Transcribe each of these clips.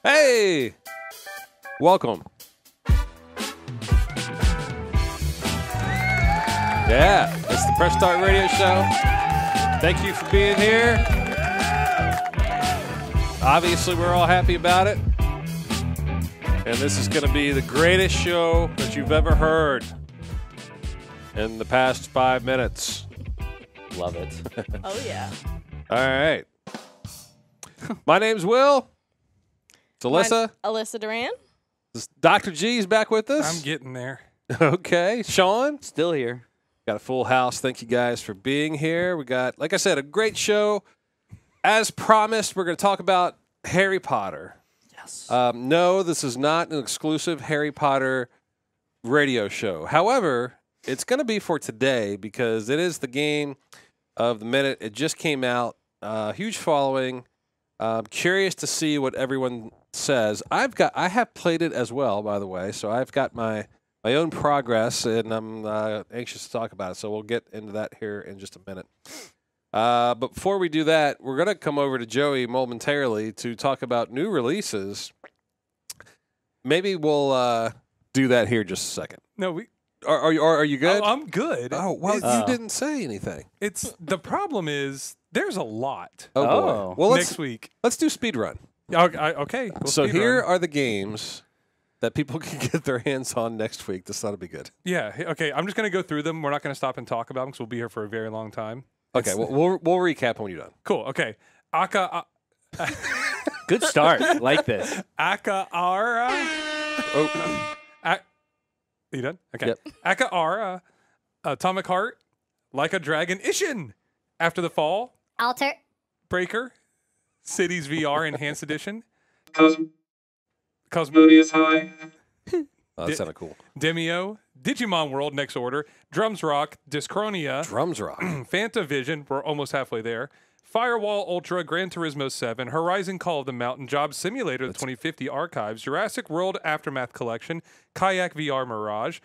Hey, welcome. Yeah, it's the Press Start Radio Show. Thank you for being here. Obviously, we're all happy about it. And this is going to be the greatest show that you've ever heard in the past 5 minutes. Love it. Oh, yeah. All right. My name's Will. It's Alyssa. Alyssa Duran. Dr. G's back with us. I'm getting there. Okay. Sean. Still here. Got a full house. Thank you guys for being here. We got, like I said, a great show. As promised, we're going to talk about Harry Potter. Yes. No, this is not an exclusive Harry Potter radio show. However, it's going to be for today because it is the game of the minute. It just came out. Huge following. Curious to see what everyone says. I have played it as well, by the way, so I've got my own progress, and I'm anxious to talk about it. So we'll get into that here in just a minute. But before we do that, we're going to come over to Joey momentarily to talk about new releases. Maybe we'll do that here just a second. No, we. Are you good? I'm good. Oh, well, you didn't say anything. It's the problem is there's a lot Oh, Oh. boy. Well, next week. let's do speed run. Okay. We'll So speed here run. are the games that people can get their hands on next week. This ought to be good. Yeah. Okay. I'm just gonna go through them. We're not gonna stop and talk about them because we'll be here for a very long time. Okay, we'll recap when you're done. Cool. Okay. Good start. Like this. Akaara. Oh, You done? Okay. Yep. Akaara. Atomic Heart. Like a Dragon. Ishin. After the Fall. Alter. Breaker. Cities VR Enhanced Edition. Cosmodius High. that sounded cool. Demio. Digimon World Next Order. Drums Rock. Dyschronia. Drums rock. Fanta Vision, we're almost halfway there. Firewall Ultra, Gran Turismo 7, Horizon Call of the Mountain, Job Simulator, the 2050 Archives, Jurassic World Aftermath Collection, Kayak VR Mirage,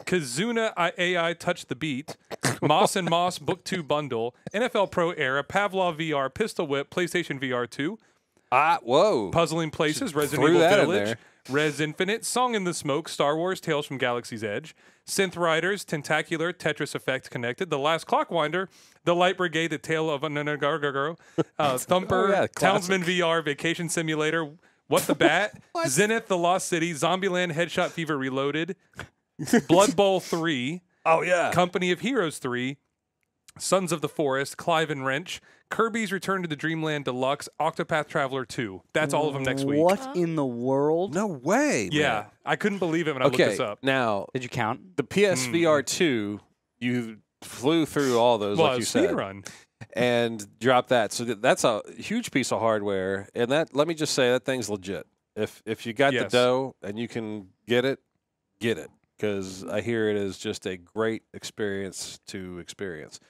Kazuna AI Touch the Beat, Moss and Moss Book 2 Bundle, NFL Pro Era, Pavlov VR, Pistol Whip, PlayStation VR 2, Whoa. Puzzling Places, Resident threw Evil that in Village, there. Res Infinite, Song in the Smoke, Star Wars Tales from Galaxy's Edge, Synth Riders, Tentacular, Tetris Effect Connected, The Last Clockwinder, The Light Brigade, The Tale of Nanagargaro, Thumper, Oh, yeah, classic. Townsman VR, Vacation Simulator, What the Bat, Zenith, The Lost City, Zombieland, Headshot Fever Reloaded, Blood Bowl 3, Oh, yeah. Company of Heroes 3, Sons of the Forest, Clive and Wrench, Kirby's Return to the Dreamland Deluxe, Octopath Traveler 2. That's all of them next week. What in the world? No way. Yeah, man. I couldn't believe it when I looked Okay. this up. Now, Did you count? the PSVR 2, you flew through all those, Well, like you speed said, run. and dropped that. So that's a huge piece of hardware. And that, let me just say, that thing's legit. If you got the Yes. dough and you can get it, get it. Because I hear it is just a great experience to experience.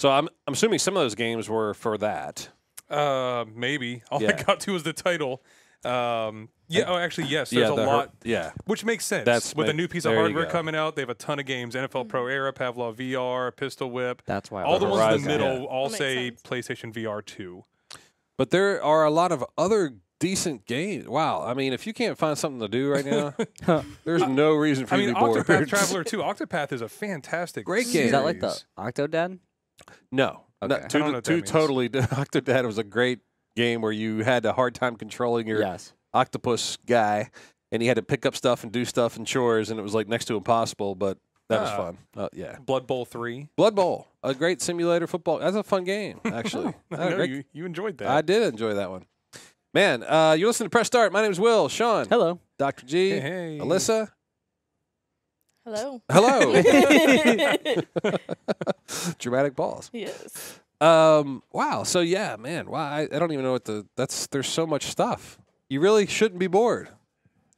So I'm assuming some of those games were for that. Maybe. All I Yeah. got to was the title. Yeah. Oh, actually, yes. There's a the lot, Yeah. which makes sense. That's With a ma- new piece of there you hardware go. coming out, they have a ton of games. NFL Pro Era, Pavlov VR, Pistol Whip. That's why. All the ones in Horizon, the middle yeah. all That say makes PlayStation VR 2. But there are a lot of other decent games. Wow. I mean, if you can't find something to do right now, there's no reason for I you mean, to be bored. Octopath Traveler 2. Octopath is a fantastic Great game. series. Is that like the Octodad? No. Okay. No, I don't know what that means. totally. Octodad was a great game where you had a hard time controlling your Yes. octopus guy, and you had to pick up stuff and do stuff and chores, and it was like next to impossible, but that was Ah. fun. Yeah. Blood Bowl 3. Blood Bowl, a great simulator football. That's a fun game, actually. I know Great- you enjoyed that. I did enjoy that one. Man, you listen to Press Start. My name is Will. Sean. Hello. Dr. G. Hey. Alyssa. Hello. Hello. Dramatic balls. Yes. Wow. So yeah, man. Wow. I don't even know what there's so much stuff. You really shouldn't be bored.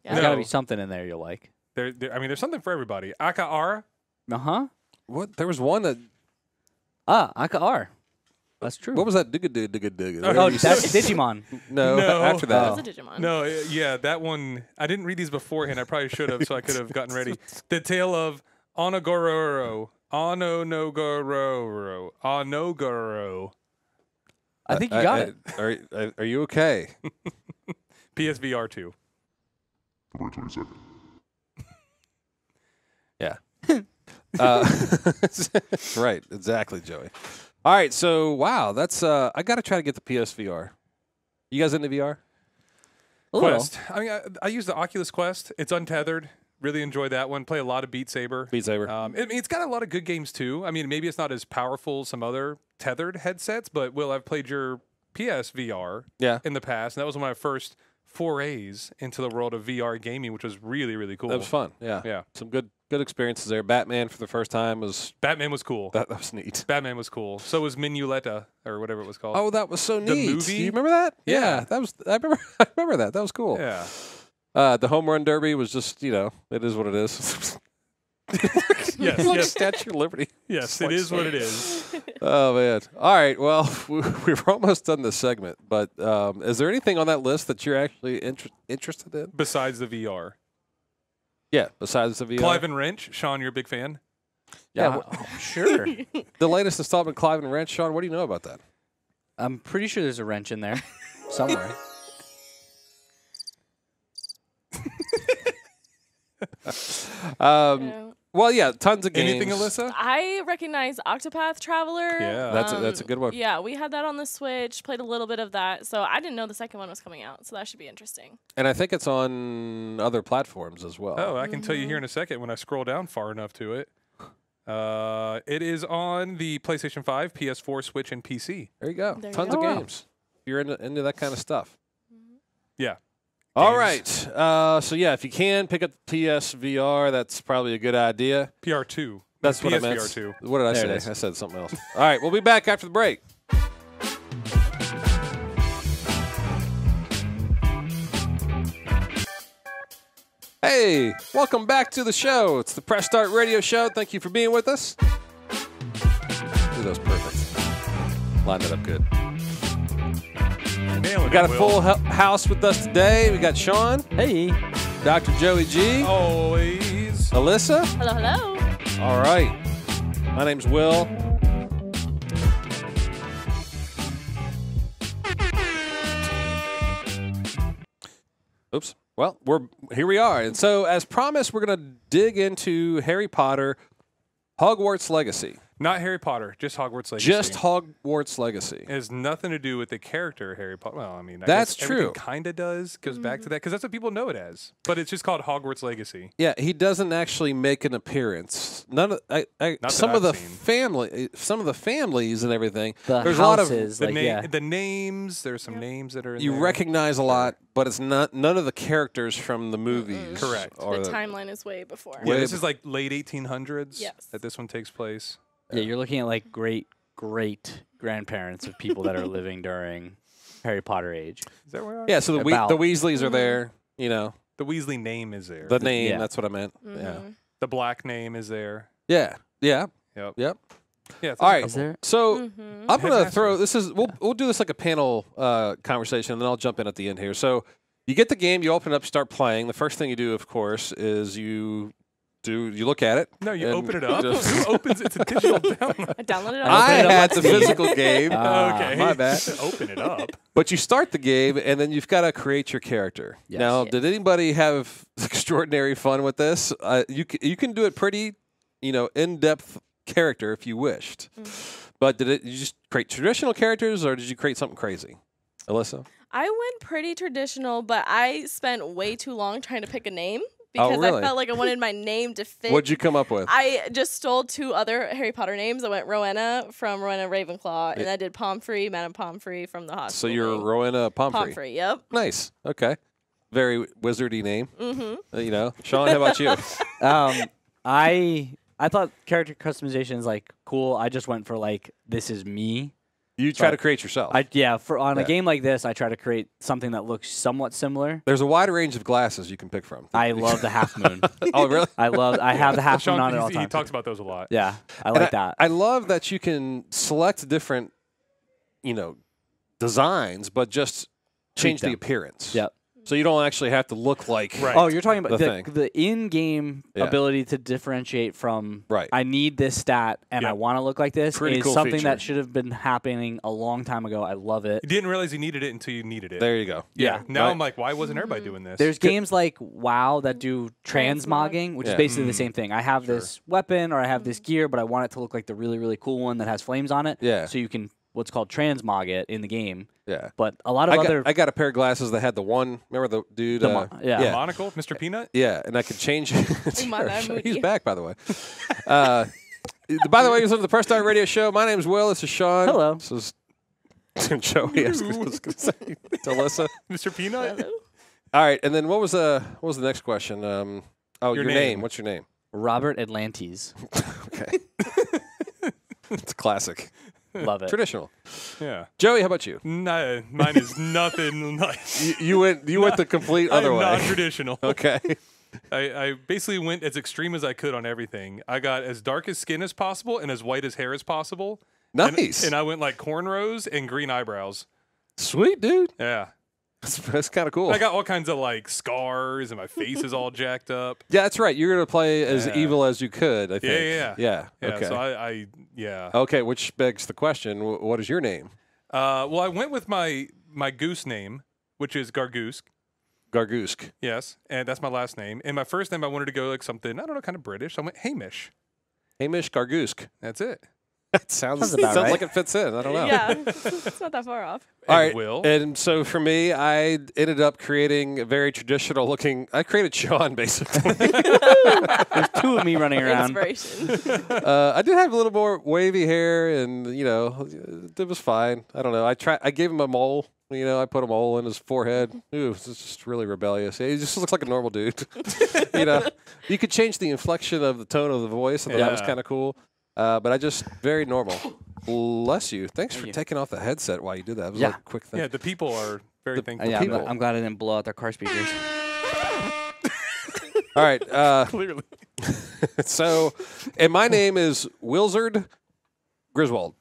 There's No. got to be something in there you'll like. I mean, there's something for everybody. Akaara. Uh-huh. What? There was one that. Aka-R. That's true. What was that? Digga. Oh, that's Digimon. No, No. after that. It's a Digimon. No, yeah, that one. I didn't read these beforehand. I probably should have, so I could have gotten ready. The Tale of Onogoro. Onogoro. I think you got it. Are you okay? PSVR 2. February 22nd. Yeah. Right. Exactly, Joey. All right. So, wow. That's, I got to try to get the PSVR. You guys into VR? A little. Quest. I mean, I use the Oculus Quest. It's untethered. Really enjoy that one. Play a lot of Beat Saber. Beat Saber. It's got a lot of good games too. I mean, maybe it's not as powerful as some other tethered headsets, but Will, I've played your PSVR Yeah. in the past, and that was one of my first forays into the world of VR gaming, which was really, really cool. That was fun. Yeah. Yeah. Some good experiences there. Batman for the first time was Batman was cool. that was neat. Batman was cool. So was Minuletta, or whatever it was called. Oh, that was so neat. movie? Do you remember that? Yeah. That was I remember that. That was cool. Yeah. The home run derby was just, it is what it is. Yes, Like yes. Statue of Liberty. Yes, it is what it is. Oh man! All right. Well, we're almost done this segment, but is there anything on that list that you're actually interested in? Besides the VR. Yeah. Besides the VR, Clive and Wrench. Sean, you're a big fan? Yeah, sure. the latest installment, Clive and Wrench. Sean, what do you know about that? I'm pretty sure there's a wrench in there somewhere. Yeah. Well, yeah, tons of games. Anything, Alyssa? I recognize Octopath Traveler. Yeah. That's a good one. Yeah, we had that on the Switch. Played a little bit of that, so I didn't know the second one was coming out. So that should be interesting. And I think it's on other platforms as well. Oh, I can tell you here in a second when I scroll down far enough to it. It is on the PlayStation 5, PS4, Switch, and PC. There you go. There you Tons go. of games. If you're into that kind of stuff. Yeah. All Games. right. So yeah, if you can pick up the PSVR, that's probably a good idea. PR2. That's what I meant. PSVR2. What did I There it say? is. I said something else. All right, we'll be back after the break. Hey, welcome back to the show. It's the Press Start Radio Show. Thank you for being with us. Ooh, that was perfect. Line that up good. Nailing We got a it, full Will. house with us today. We got Sean, Hey. Dr. Joey G, Always. Alyssa. Hello, hello. All right. My name's Will. Oops. Well, here we are. And so, as promised, we're going to dig into Harry Potter Hogwarts Legacy. Not Harry Potter, just Hogwarts Legacy. Just Hogwarts Legacy. It has nothing to do with the character Harry Potter. Well, I mean, That's true. Kind of does. Goes back to that because that's what people know it as. But it's just called Hogwarts Legacy. Yeah, he doesn't actually make an appearance. None of that some of the I've seen. some of the families and everything. The there's a lot of houses, The, like, name, yeah. the names. There's some names that are in you there. recognize a lot, but it's not none of the characters from the movies. Correct. Or The timeline is way before. Yeah, Way this is like late 1800s. Yes. That this one takes place. Yeah, you're looking at like great grandparents of people that are living during Harry Potter age. Is that where? Yeah, so the About. the Weasleys are there. You know, The Weasley name is there. the name. yeah. That's what I meant. Yeah. Mhm. The Black name is there. Yeah. Yeah. Yep. Yep. Yeah. it's All a right. couple. Is there? So Mhm. I'm gonna Headmaster. throw this is we'll do this like a panel conversation, and then I'll jump in at the end here. So you get the game, you open it up, start playing. The first thing you do, of course, is you look at it. No, you and open it up. just- Who opens it? It's a digital download. I downloaded it. I open it up had on the Steam. physical game, Okay. my bad. Open it up. But you start the game, and then you've got to create your character. Yes. Now, Yes. did anybody have extraordinary fun with this? You can do it pretty, in-depth character if you wished. But did you just create traditional characters, or did you create something crazy, Alyssa? I went pretty traditional, but I spent way too long trying to pick a name Oh, because really? I felt like I wanted my name to fit. What'd you come up with? I just stole 2 other Harry Potter names. I went Rowena from Rowena Ravenclaw, and I did Pomfrey, Madame Pomfrey from the So hospital. you're Rowena Pomfrey. Pomfrey, yep. Nice. Okay. Very wizardy name. Mm-hmm. Sean, how about you? I thought character customization is like cool. I just went for like this is me. You try to create yourself. For on Yeah. a game like this, I try to create something that looks somewhat similar. There's a wide range of glasses you can pick from. I love the half moon. Oh, really? I have the half Sean, moon on at all he times. talks about those a lot. Yeah, I And like that. I love that you can select different, designs, but just change the them. appearance. Yep. So you don't actually have to look like Right. Oh, you're talking about The thing. the in-game Yeah. ability to differentiate from Right. I need this stat and I Yep. want to look like this Pretty is cool something feature. that should have been happening a long time ago. I love it. You didn't realize you needed it until you needed it. There you go. Yeah. Now Right. I'm like, why wasn't everybody doing this? There's games like WoW that do transmogging, which Yeah. is basically the same thing. I have this weapon or I have this gear, but I want it to look like the really, really cool one that has flames on it. Yeah. So you can what's called transmog it in the game. Yeah. But a lot of other I got a pair of glasses that had the one. Remember the dude? The yeah. yeah. Monocle, Mr. Peanut. Yeah, and I could change it. Come on, Sure, Moody. he's back, by the way. By the way, you're listening to the Press Start Radio Show. My name's Will. This is Sean. Hello. This is Joey. I was going to say to Alyssa. Mr. Peanut. Hello? All right, and then what was the next question? Your Your name. name. What's your name? Robert Atlantes. Okay. It's classic. Love it. Traditional. Yeah. Joey, how about you? No, mine is nothing like. You went the complete other I'm way. non-traditional. Okay. I basically went as extreme as I could on everything. I got as dark as skin as possible and as white as hair as possible. And- Nice. And I went like cornrows and green eyebrows. Sweet, dude. Yeah. That's kind of cool. I got all kinds of like scars and my face is all jacked up. Yeah, that's right. You're going to play as Yeah. evil as you could, I think. Yeah. Yeah. Yeah. Okay. So yeah. Okay, which begs the question, what is your name? Well, I went with my goose name, which is Gargoosk. Gargoosk. Yes, and that's my last name. And my first name, I wanted to go like something, I don't know, kind of British. So I went Hamish. Hamish Gargoosk. That's it. That sounds about right. like it fits in. I don't know. Yeah, it's not that far off. All And right. Will. And so for me, I ended up creating a very traditional looking. I created Sean basically. There's two of me running around. Inspiration. I did have a little more wavy hair, and it was fine. I don't know. I gave him a mole. I put a mole in his forehead. Ooh, it's just really rebellious. He just looks like a normal dude. You could change the inflection of the tone of the voice, and that was Yeah. kind of cool. But I just very normal. Bless you. Thanks for Thank you. taking off the headset while you did that. It was Yeah. like a quick thing. Yeah, the people are very thankful. Yeah, people. I'm glad I didn't blow out their car speakers. All right. Clearly. So, and my name is Wilzard Griswold.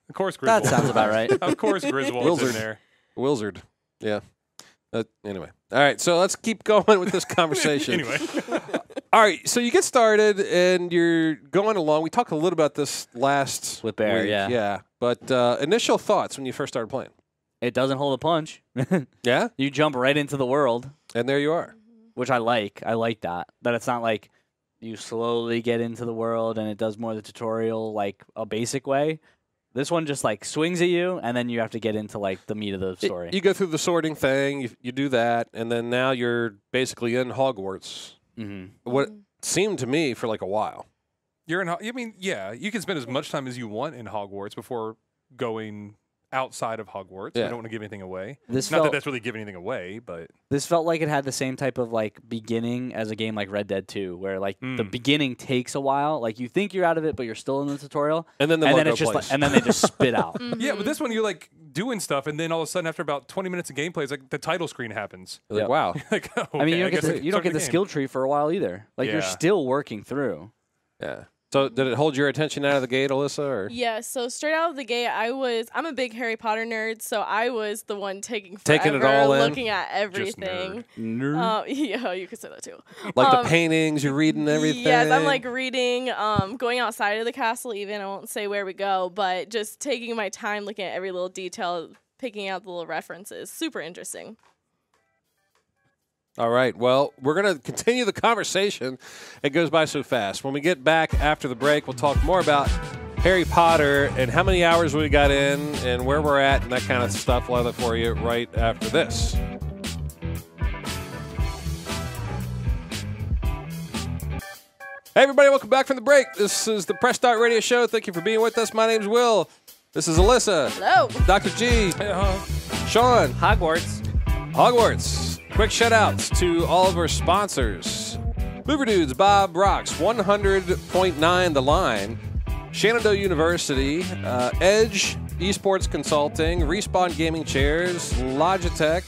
Of course, Griswold. That sounds about right. Of course, Griswold's Wilzard. in there. Wilzard. Yeah. Anyway. All right. So let's keep going with this conversation. Anyway, All right. So you get started and you're going along. We talked a little about this last With Bear, week. yeah. Yeah. But initial thoughts when you first started playing. It doesn't hold a punch. Yeah. You jump right into the world, And there you are. which I like. I like that. That it's not like you slowly get into the world and it does more of the tutorial like a basic way. This one just like swings at you and then you have to get into like the meat of the story. You go through the sorting thing. You do that. And then now you're basically in Hogwarts. What seemed to me for like a while. you're in. I mean, yeah, you can spend as much time as you want in Hogwarts before going outside of Hogwarts. Yeah. I don't want to give anything away. This Not that felt that's really giving anything away, but this felt like it had the same type of like beginning as a game like Red Dead 2, where like the beginning takes a while. Like you think you're out of it, but you're still in the tutorial. And then the and then logo it's just plays. like, and then they just spit out. yeah. But this one, you're like doing stuff, and then all of a sudden, after about 20 minutes of gameplay, it's like the title screen happens. You're like, Yep. wow. Like, oh, I mean, okay, you don't get guess the, you don't start get the game. skill tree for a while either. Like you're Yeah. still working through. Yeah. So did it hold your attention out of the gate, Alyssa? Or? Yeah, so straight out of the gate, I'm a big Harry Potter nerd, so I was the one taking Taking it forever all in? looking at everything. Nerd. Yeah, you could say that too. Like Um, the paintings, you're reading everything. Yes, I'm like reading, going outside of the castle even. I won't say where we go, but just taking my time looking at every little detail, picking out the little references. Super interesting. All right. Well, we're going to continue the conversation. It goes by so fast. When we get back after the break, we'll talk more about Harry Potter and how many hours we got in and where we're at and that kind of stuff. We'll have it for you right after this. Hey, everybody. Welcome back from the break. This is the Press Start Radio Show. Thank you for being with us. My name's Will. This is Alyssa. Hello. Dr. G. Sean. Hogwarts. Hogwarts. Quick shout outs to all of our sponsors. Mover Dudes, Bob Rocks, 100.9 The Line, Shenandoah University, Edge Esports Consulting, Respawn Gaming Chairs, Logitech,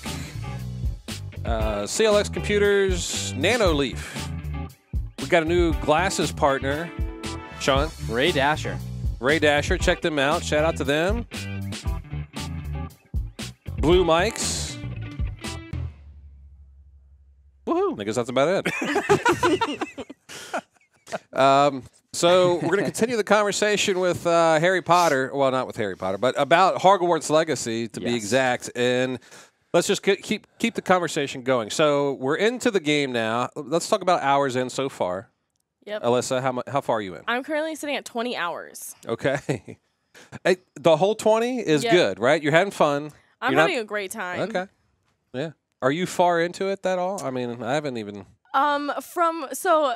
CLX Computers, Nanoleaf. We got a new glasses partner, Sean. Ray Dasher. Ray Dasher, check them out. Shout out to them. Blue Mics. Woohoo! I guess that's about it. So we're going to continue the conversation with Harry Potter. Well, not with Harry Potter, but about Hogwarts Legacy, to be Yes. exact. And let's just keep the conversation going. So we're into the game now. Let's talk about hours in so far. Yep. Alyssa, how far are you in? I'm currently sitting at 20 hours. Okay. Hey, the whole 20 is Yeah. good, right? You're having fun. I'm You're not- having a great time. Okay. Yeah. Are you far into it at all? I mean, I haven't even. So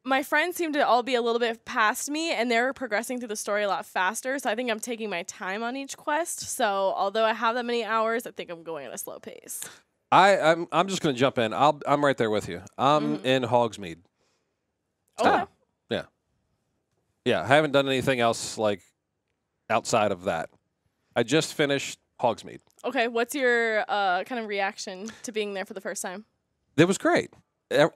my friends seem to all be a little bit past me, and they're progressing through the story a lot faster. So I think I'm taking my time on each quest. So although I have that many hours, I think I'm going at a slow pace. I'm just going to jump in. I'm right there with you. I'm in Hogsmeade. Okay. Yeah, I haven't done anything else like outside of that. I just finished Hogsmeade. Okay. What's your kind of reaction to being there for the first time? It was great.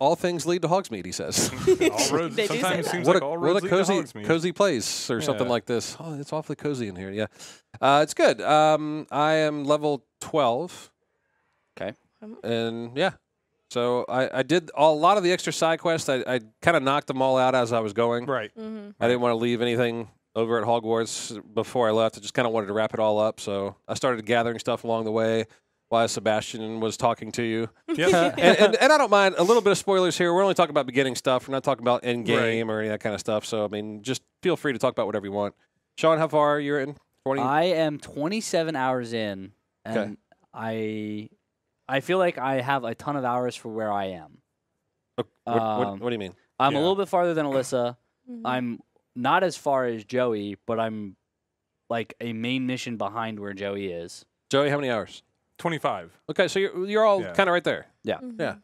All things lead to Hogsmeade, he says. All roads. They do say Sometimes it that. seems what like a all what roads a lead to cozy Hogsmeade. cozy place or something Yeah. like this. Oh, it's awfully cozy in here. Yeah, it's good. I am level 12. Okay. And yeah, so I did a lot of the extra side quests. I kind of knocked them all out as I was going. Right. Mm-hmm. I didn't want to leave anything over at Hogwarts before I left. I just kind of wanted to wrap it all up. So I started gathering stuff along the way while Sebastian was talking to you. Yep. and I don't mind a little bit of spoilers here. We're only talking about beginning stuff. We're not talking about end game or any of that kind of stuff. So, I mean, just feel free to talk about whatever you want. Sean, how far are you in? 20? I am 27 hours in, and I feel like I have a ton of hours for where I am. What do you mean? I'm Yeah. a little bit farther than Alyssa. Mm-hmm. I'm not as far as Joey, but I'm like a main mission behind where Joey is. Joey, how many hours? 25. Okay, so you're all Yeah. kind of right there. Yeah. Yeah.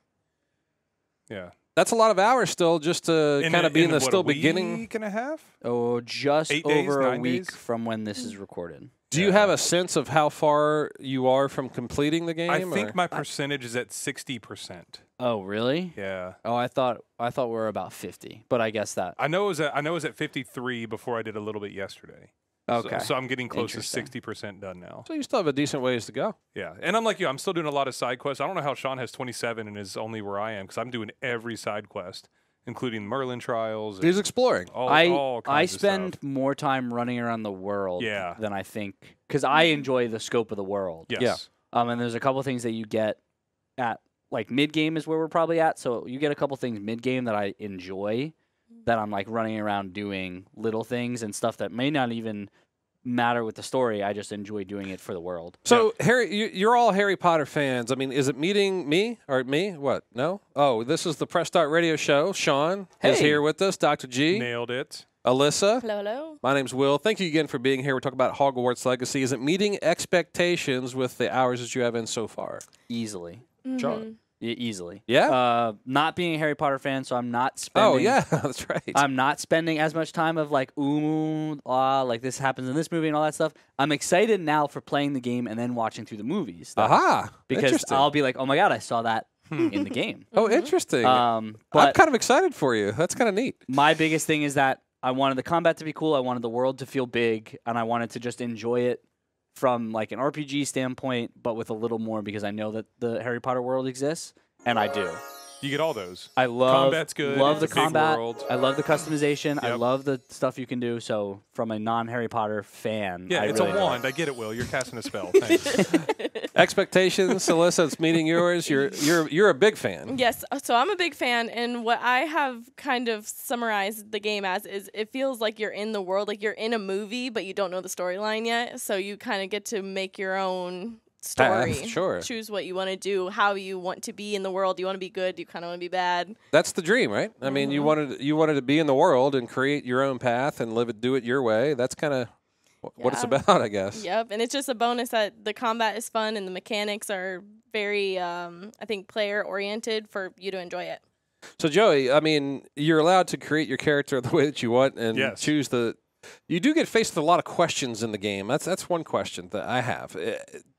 Yeah. That's a lot of hours still just to kind of be in the what, still a beginning. week and a half? Oh, just 8 days, over a 9 week days? from when this is recorded. Do you have a sense of how far you are from completing the game? I think or? my percentage is at 60%. Oh, really? Yeah. Oh, I thought we were about 50, but I guess that. I know it was at 53 before I did a little bit yesterday. Okay. So I'm getting close to Interesting. 60% done now. So you still have a decent ways to go. Yeah. And I'm like you, I'm still doing a lot of side quests. I don't know how Sean has 27 and is only where I am because I'm doing every side quest, including Merlin trials. And He's exploring. all I kinds of spend stuff. more time running around the world Yeah. than I think because I enjoy the scope of the world. Yes. Yeah. And there's a couple things that you get at like mid game is where we're probably at. So you get a couple things mid game that I enjoy that I'm like running around doing little things and stuff that may not even matter with the story. I just enjoy doing it for the world. So Harry, you're all Harry Potter fans. I mean, is it meeting me or me? What? No. Oh, this is the Press Start Radio Show. Sean is Hey. here with us. Dr. G, Nailed it. Alyssa. Hello, hello. My name's Will. Thank you again for being here. We're talking about Hogwarts Legacy. Is it meeting expectations with the hours that you have in so far? Easily. Mhm. Easily. Yeah? Not being a Harry Potter fan, so I'm not spending. Oh yeah, that's right. I'm not spending as much time of like like this happens in this movie and all that stuff. I'm excited now for playing the game and then watching through the movies. Aha. Because Interesting. I'll be like, oh my god, I saw that in the game. Oh, interesting. I'm But kind of excited for you. That's kind of neat. my biggest thing is that I wanted the combat to be cool. I wanted the world to feel big, and I wanted to just enjoy it from like an RPG standpoint, but with a little more because I know that the Harry Potter world exists, and I do. You get all those. I love Combat's good. Love the It's a big combat. world. I love the customization. I Yep. love the stuff you can do. So from a non-Harry Potter fan, Yeah, I it's really a like wand. I get it, Will. You're casting a spell. Thanks. Expectations, Alyssa, it's meeting yours. You're a big fan. Yes, so I'm a big fan, and what I have kind of summarized the game as is it feels like you're in the world, like you're in a movie, but you don't know the storyline yet. So you kind of get to make your own story. sure. Choose what you want to do, how you want to be in the world. Do you want to be good? Do you kind of want to be bad? That's the dream, right? I mean, you wanted to be in the world and create your own path and do it your way. That's kind of what it's Yeah. about, I guess. Yep, and it's just a bonus that the combat is fun and the mechanics are very, I think, player oriented for you to enjoy it. So, Joey, I mean, you're allowed to create your character the way that you want and Yes. choose the. You do get faced with a lot of questions in the game. That's one question that I have.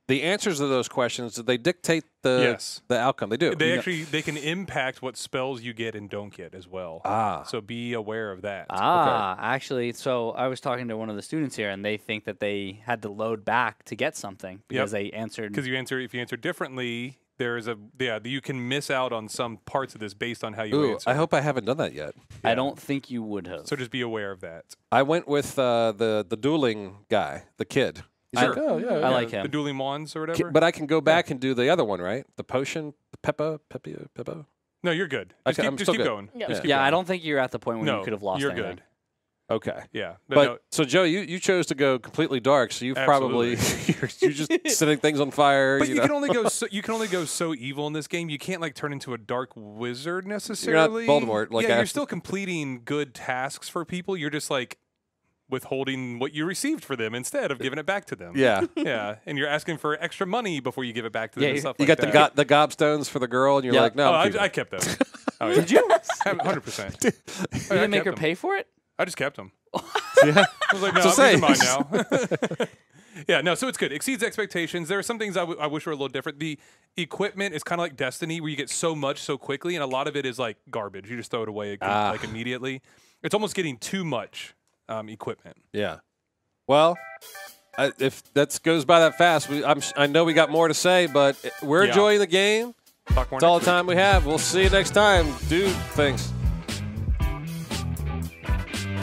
The answers to those questions, they dictate the outcome. They do. They can impact what spells you get and don't get as well. Ah. So be aware of that. Actually, so I was talking to one of the students here, and they think that they had to load back to get something because they answered. Because if you answer differently, you can miss out on some parts of this based on how you Ooh, answer. I hope I haven't done that yet. I don't think you would have. So just be aware of that. I went with the dueling guy, the kid. He's Sure. like, oh yeah, I like The him. dueling wands or whatever. But I can go back and do the other one, right? The potion, the Peppa. No, you're good. Okay, I'm Just still keep good. going. Yeah. Just keep Yeah, going. I don't think you're at the point where No, you could have lost you're anything. good. Okay. Yeah. But no, so Joe, you chose to go completely dark, so you've probably you're just setting things on fire. but you you know? can only go so evil in this game. You can't like turn into a dark wizard necessarily. Voldemort, like yeah, I- you're still completing good tasks for people. You're just like withholding what you received for them instead of giving it back to them. Yeah. Yeah, and you're asking for extra money before you give it back to them Yeah, and you- stuff You like got that. the gobstones for the girl, and you're Yeah. like, no, Oh, I'm keeping I it. kept those. Oh, yeah. Did you? 100%. You didn't make her them. pay for it? I just kept them. Yeah. I was like, no, So I'm using say- mine now. Yeah, no, so it's good. Exceeds expectations. There are some things I wish were a little different. The equipment is kind of like Destiny, where you get so much so quickly, and a lot of it is like garbage. You just throw it away like immediately. It's almost getting too much equipment. Yeah. Well, if that goes by that fast, I know we got more to say, but we're Yeah. enjoying the game. Talk more That's all next the week. time we have. We'll see you next time. Dude, thanks.